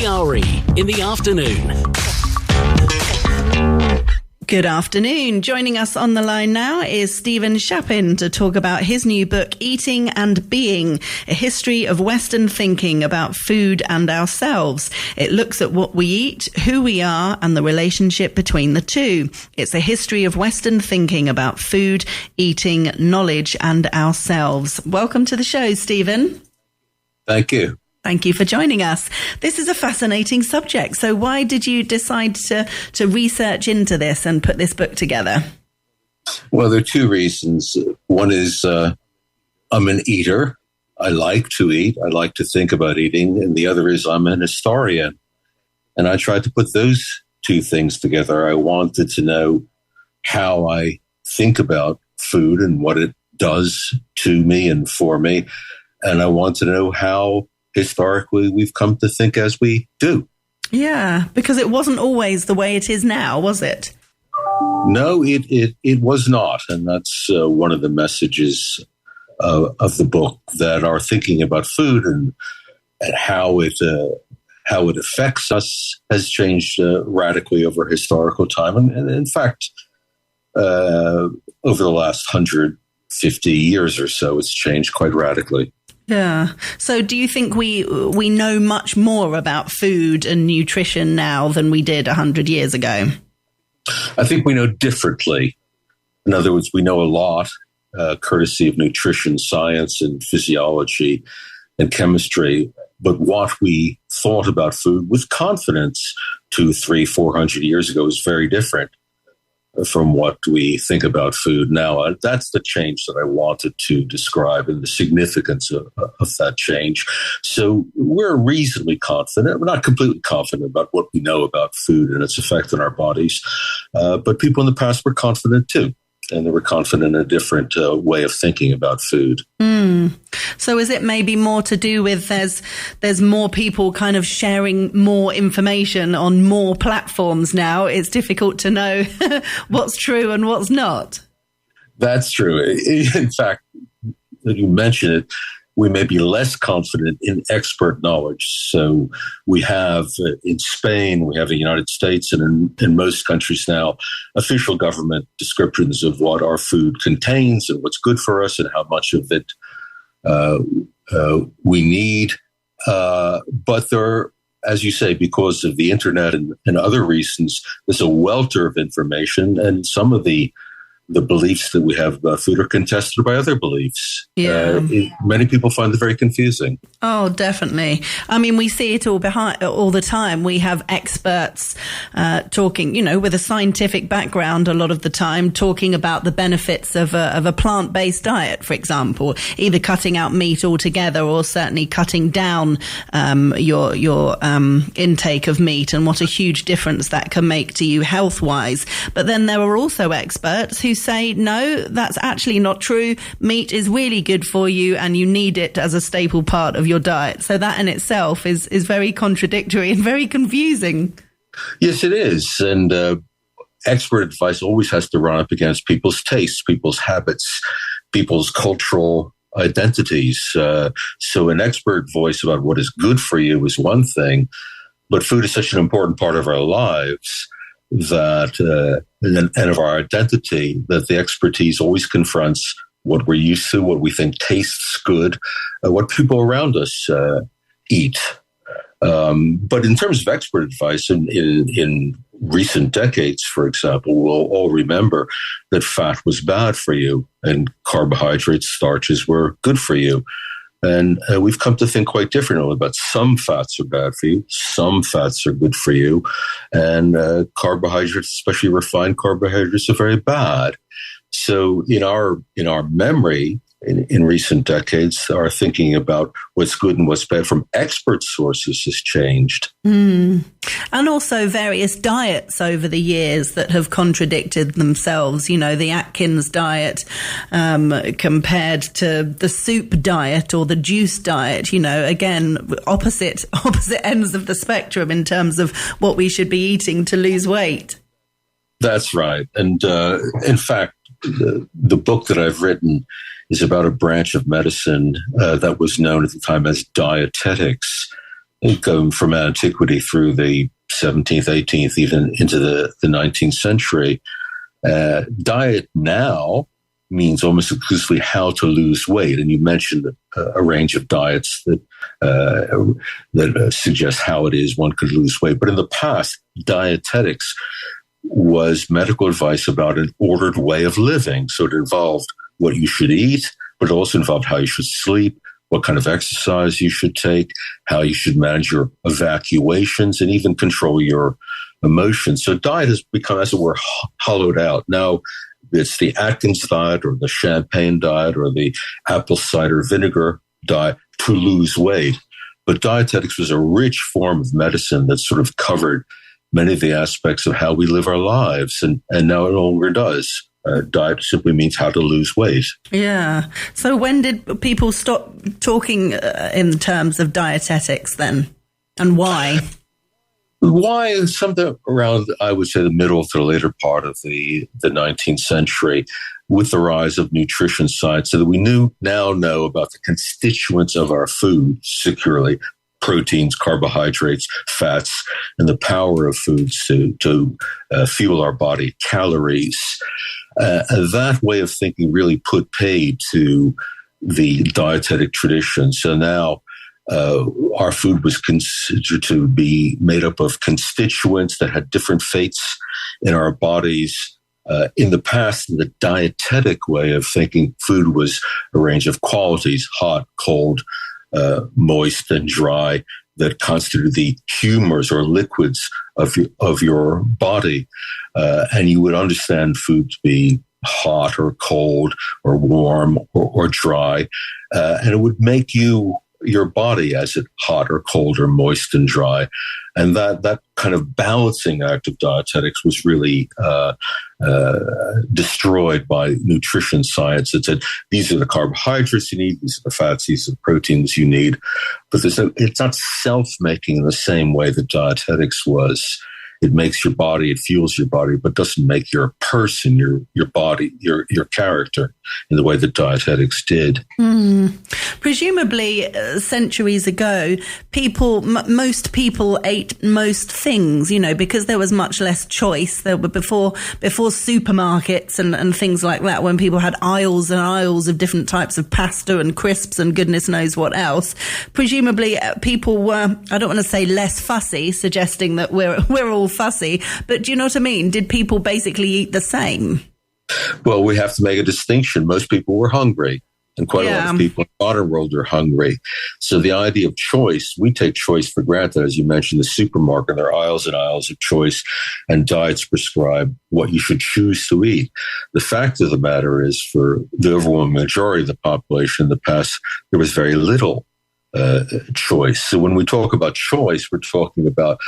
PRE in the afternoon. Good afternoon. Joining us on the line now is Stephen Shapin to talk about his new book, Eating and Being, a history of Western thinking about food and ourselves. It looks at what we eat, who we are, and the relationship between the two. It's a history of Western thinking about food, eating, knowledge, and ourselves. Welcome to the show, Stephen. Thank you. Thank you for joining us. This is a fascinating subject. So why did you decide to research into this and put this book together? Well, there are two reasons. One is I'm an eater. I like to eat. I like to think about eating. And the other is I'm an historian. And I tried to put those two things together. I wanted to know how I think about food and what it does to me and for me. And I want to know how historically we've come to think as we do. Yeah, because it wasn't always the way it is now, was it? No, it was not. And that's one of the messages of the book, that our thinking about food and how it affects us has changed radically over historical time. And in fact, over the last 150 years or so, it's changed quite radically. Yeah. So do you think we know much more about food and nutrition now than we did 100 years ago? I think we know differently. In other words, we know a lot, courtesy of nutrition, science, and physiology and chemistry. But what we thought about food with confidence 200, 300, 400 years ago is very different from what we think about food now. That's the change that I wanted to describe and the significance of that change. So we're reasonably confident. We're not completely confident about what we know about food and its effect on our bodies. But people in the past were confident too. And they were confident in a different way of thinking about food. So is it maybe more to do with there's more people kind of sharing more information on more platforms now? It's difficult to know what's true and what's not. That's true. In fact, when you mention it, we may be less confident in expert knowledge. So we have in Spain, we have in the United States, and in most countries now, official government descriptions of what our food contains and what's good for us and how much of it we need. But there, as you say, because of the internet and other reasons, there's a welter of information, and some of the beliefs that we have about food are contested by other beliefs. Yeah. Many people find it very confusing. Oh, definitely. I mean, we see it all the time. We have experts talking, with a scientific background a lot of the time, talking about the benefits of a plant-based diet, for example, either cutting out meat altogether or certainly cutting down your intake of meat, and what a huge difference that can make to you health-wise. But then there are also experts who say, no, that's actually not true. Meat is really good for you and you need it as a staple part of your diet. So that in itself is very contradictory and very confusing. Yes, it is. And expert advice always has to run up against people's tastes, people's habits, people's cultural identities. So an expert voice about what is good for you is one thing, but food is such an important part of our lives that and of our identity, that the expertise always confronts what we're used to, what we think tastes good, what people around us eat. But in terms of expert advice, in recent decades, for example, we'll all remember that fat was bad for you and carbohydrates, starches were good for you. And we've come to think quite differently about some fats are bad for you, some fats are good for you, and carbohydrates, especially refined carbohydrates, are very bad. So in our memory, in recent decades, our thinking about what's good and what's bad from expert sources has changed. And also various diets over the years that have contradicted themselves. The Atkins diet compared to the soup diet or the juice diet. Again, opposite ends of the spectrum in terms of what we should be eating to lose weight. That's right. And in fact, the book that I've written is about a branch of medicine that was known at the time as dietetics. going from antiquity through the 17th, 18th, even into the 19th century. Diet now means almost exclusively how to lose weight. And you mentioned a range of diets that suggest how it is one could lose weight. But in the past, dietetics was medical advice about an ordered way of living. So it involved what you should eat, but it also involved how you should sleep, what kind of exercise you should take, how you should manage your evacuations, and even control your emotions. So diet has become, as it were, hollowed out. Now it's the Atkins diet or the Shapin diet or the apple cider vinegar diet to lose weight. But dietetics was a rich form of medicine that sort of covered many of the aspects of how we live our lives. And now it no longer does. Diet simply means how to lose weight. Yeah. So when did people stop talking in terms of dietetics then? And why? Why? Something around, I would say, the middle to the later part of the 19th century, with the rise of nutrition science, so that we now know about the constituents of our food securely: proteins, carbohydrates, fats, and the power of foods to fuel our body, calories. That way of thinking really put paid to the dietetic tradition. So now our food was considered to be made up of constituents that had different fates in our bodies. In the past, the dietetic way of thinking food was a range of qualities: hot, cold, moist, and dry, that constitute the humors or liquids of your body. And you would understand food to be hot or cold or warm or dry. And it would make your body as it hot or cold or moist and dry. And that kind of balancing act of dietetics was really destroyed by nutrition science. It said, these are the carbohydrates you need, these are the fats, these are the proteins you need. But it's not self-making in the same way that dietetics was. It makes your body, it fuels your body, but doesn't make your person, your body, your character in the way that dietetics did. Presumably, centuries ago, most people ate most things, because there was much less choice. There were before supermarkets and things like that, when people had aisles and aisles of different types of pasta and crisps and goodness knows what else. Presumably, people were, I don't want to say less fussy, suggesting that we're all fussy, but do you know what I mean? Did people basically eat the same? Well, we have to make a distinction. Most people were hungry, and quite a lot of people in the modern world are hungry. So the idea of choice, we take choice for granted. As you mentioned, the supermarket, there are aisles and aisles of choice, and diets prescribe what you should choose to eat. The fact of the matter is, for the overwhelming majority of the population in the past, there was very little choice. So when we talk about choice, we're talking about,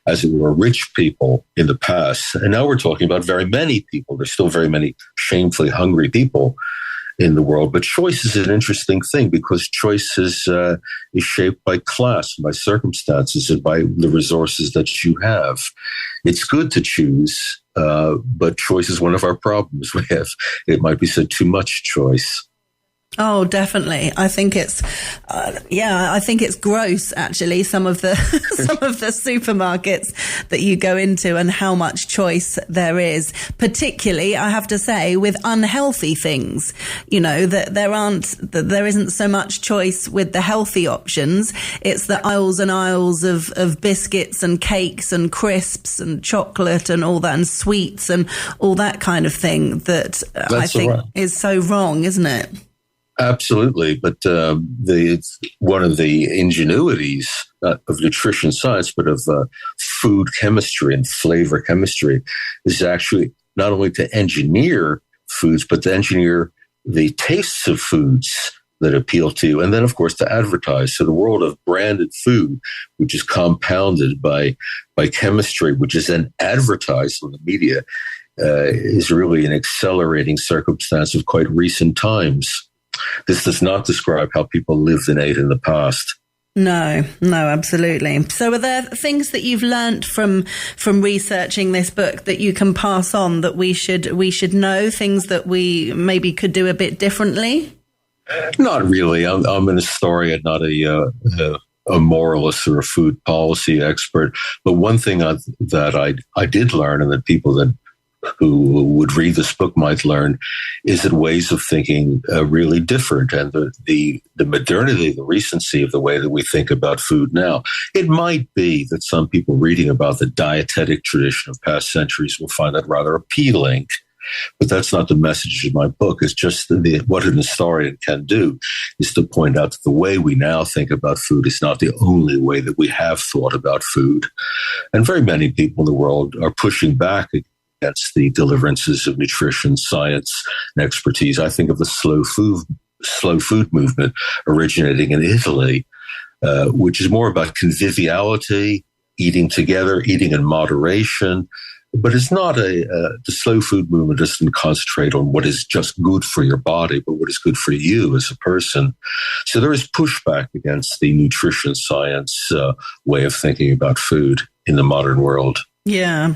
as it were, rich people in the past. And now we're talking about very many people. There's still very many shamefully hungry people in the world. But choice is an interesting thing, because choice is shaped by class, by circumstances, and by the resources that you have. It's good to choose, but choice is one of our problems. We have, it might be said, too much choice. Oh, definitely. I think it's, I think it's gross, actually, some of the supermarkets that you go into and how much choice there is, particularly, I have to say, with unhealthy things, that there isn't so much choice with the healthy options. It's the aisles and aisles of biscuits and cakes and crisps and chocolate and all that, and sweets and all that kind of thing that I think is so wrong, isn't it? Absolutely, but one of the ingenuities of nutrition science, but of food chemistry and flavor chemistry, is actually not only to engineer foods, but to engineer the tastes of foods that appeal to you, and then, of course, to advertise. So the world of branded food, which is compounded by chemistry, which is then advertised on the media, is really an accelerating circumstance of quite recent times. This does not describe how people lived and ate in the past. No, absolutely. So are there things that you've learnt from researching this book that you can pass on, that we should know, things that we maybe could do a bit differently? Not really. I'm an historian, not a a moralist or a food policy expert. But one thing that I did learn, and that people that who would read this book might learn, is that ways of thinking are really different, and the modernity, the recency of the way that we think about food now. It might be that some people reading about the dietetic tradition of past centuries will find that rather appealing, but that's not the message of my book. It's just what an historian can do is to point out that the way we now think about food is not the only way that we have thought about food. And very many people in the world are pushing back against the deliverances of nutrition, science, and expertise. I think of the slow food movement originating in Italy, which is more about conviviality, eating together, eating in moderation. But it's not the slow food movement doesn't concentrate on what is just good for your body, but what is good for you as a person. So there is pushback against the nutrition science way of thinking about food in the modern world. Yeah,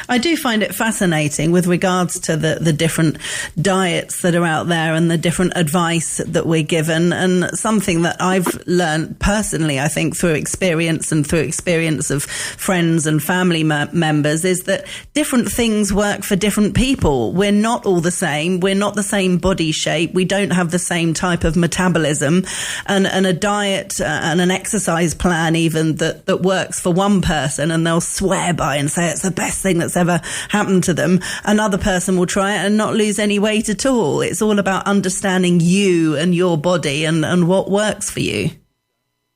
I do find it fascinating with regards to the different diets that are out there and the different advice that we're given. And something that I've learned personally, I think, through experience and through experience of friends and family members, is that different things work for different people. We're not all the same. We're not the same body shape. We don't have the same type of metabolism. And a diet and an exercise plan even that works for one person, and they'll swear by and say it's the best thing that's ever happened to them, another person will try it and not lose any weight at all. It's all about understanding you and your body and what works for you.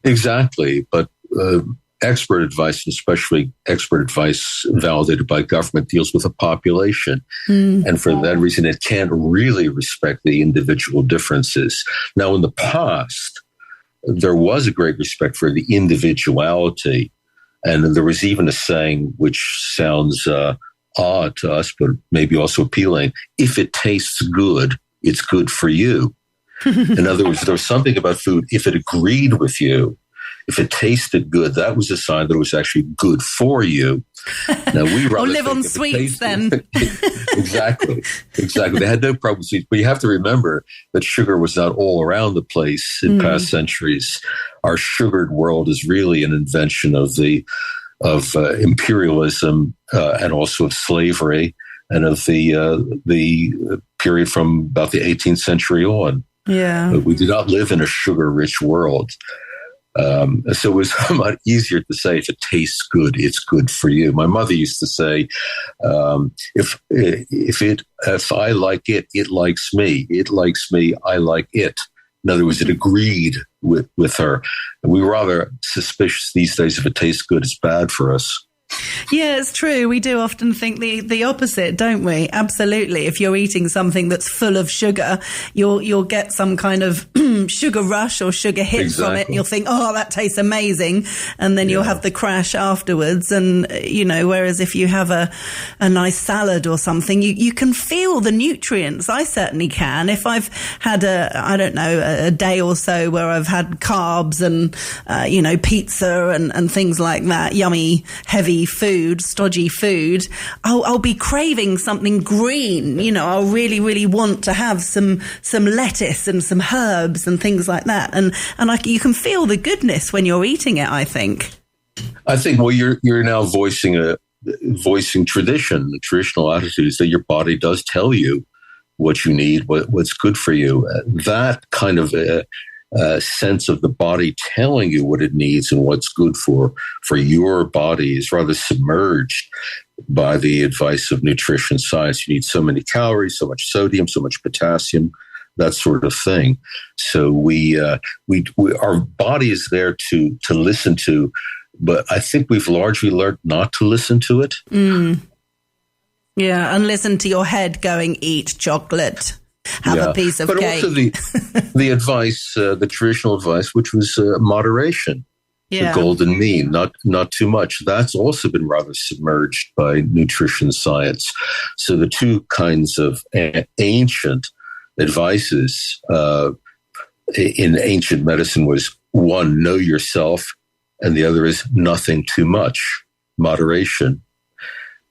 Exactly. But expert advice, especially expert advice validated by government, deals with a population. And for that reason, it can't really respect the individual differences. Now, in the past, there was a great respect for the individuality. And there was even a saying which sounds odd to us, but maybe also appealing: if it tastes good, it's good for you. In other words, there was something about food, if it agreed with you, if it tasted good, that was a sign that it was actually good for you. Now, we rather or live on sweets then. Exactly. They had no problem with sweets. But you have to remember that sugar was not all around the place in past centuries. Our sugared world is really an invention of imperialism and also of slavery and of the period from about the 18th century on. Yeah. But we do not live in a sugar-rich world. So it was somewhat easier to say, if it tastes good, it's good for you. My mother used to say, if I like it, it likes me. It likes me, I like it. In other words, it agreed with her. And we're rather suspicious these days if it tastes good, it's bad for us. Yeah, it's true. We do often think the opposite, don't we? Absolutely. If you're eating something that's full of sugar, you'll get some kind of sugar rush or sugar hit from it. And you'll think, oh, that tastes amazing. And then you'll have the crash afterwards. And, whereas if you have a nice salad or something, you can feel the nutrients. I certainly can. If I've had a day or so where I've had carbs and, pizza and things like that, yummy, heavy food, stodgy food, I'll be craving something green. I'll really, really want to have some lettuce and some herbs and things like that. And you can feel the goodness when you're eating it, I think. Well, you're now voicing tradition, the traditional attitudes that your body does tell you what you need, what's good for you. That kind of sense of the body telling you what it needs and what's good for your body is rather submerged by the advice of nutrition science. You need so many calories, so much sodium, so much potassium, that sort of thing. So we our body is there to listen to, but I think we've largely learned not to listen to it. Yeah, and listen to your head going, eat chocolate. Have a piece of cake. But also the advice, the traditional advice, which was moderation, the golden mean, not too much. That's also been rather submerged by nutrition science. So the two kinds of ancient advices in ancient medicine was, one, know yourself, and the other is nothing too much, moderation.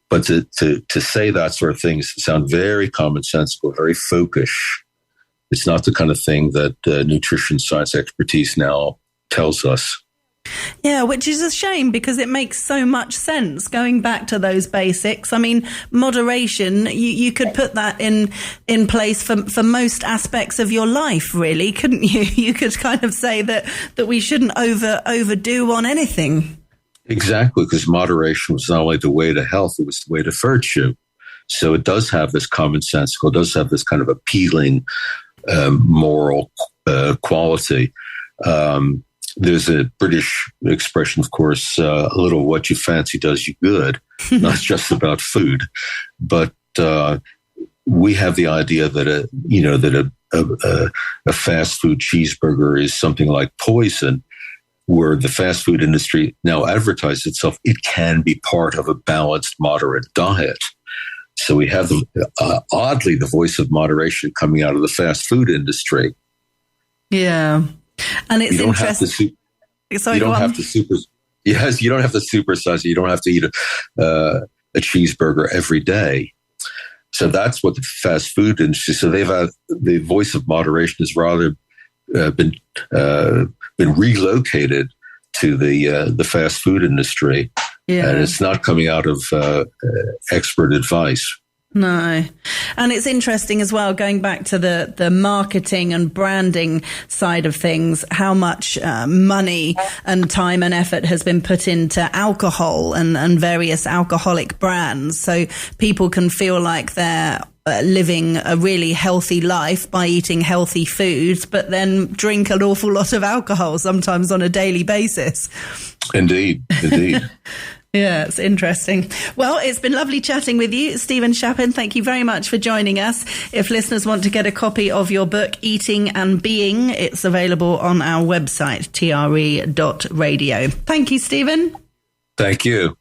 But to say that sort of thing sound very commonsensical, very folkish. It's not the kind of thing that nutrition science expertise now tells us. Yeah, which is a shame because it makes so much sense going back to those basics. I mean, moderation, you could put that in place for most aspects of your life, really, couldn't you? You could kind of say that we shouldn't overdo on anything. Exactly, because moderation was not only the way to health, it was the way to virtue. So it does have this commonsensical, it does have this kind of appealing moral quality. There's a British expression, of course, a little what you fancy does you good, not just about food. But we have the idea that a fast food cheeseburger is something like poison, where the fast food industry now advertises itself. It can be part of a balanced, moderate diet. So we have, oddly, the voice of moderation coming out of the fast food industry. Yeah. And it's interesting. You don't have to supersize it. You don't have to eat a cheeseburger every day. So that's what the fast food industry. So they've had the voice of moderation has rather been relocated to the fast food industry, and it's not coming out of expert advice. No. And it's interesting as well, going back to the marketing and branding side of things, how much money and time and effort has been put into alcohol and various alcoholic brands. So people can feel like they're living a really healthy life by eating healthy foods, but then drink an awful lot of alcohol, sometimes on a daily basis. Indeed. Yeah, it's interesting. Well, it's been lovely chatting with you, Stephen Shapin. Thank you very much for joining us. If listeners want to get a copy of your book, Eating and Being, it's available on our website, tre.radio. Thank you, Stephen. Thank you.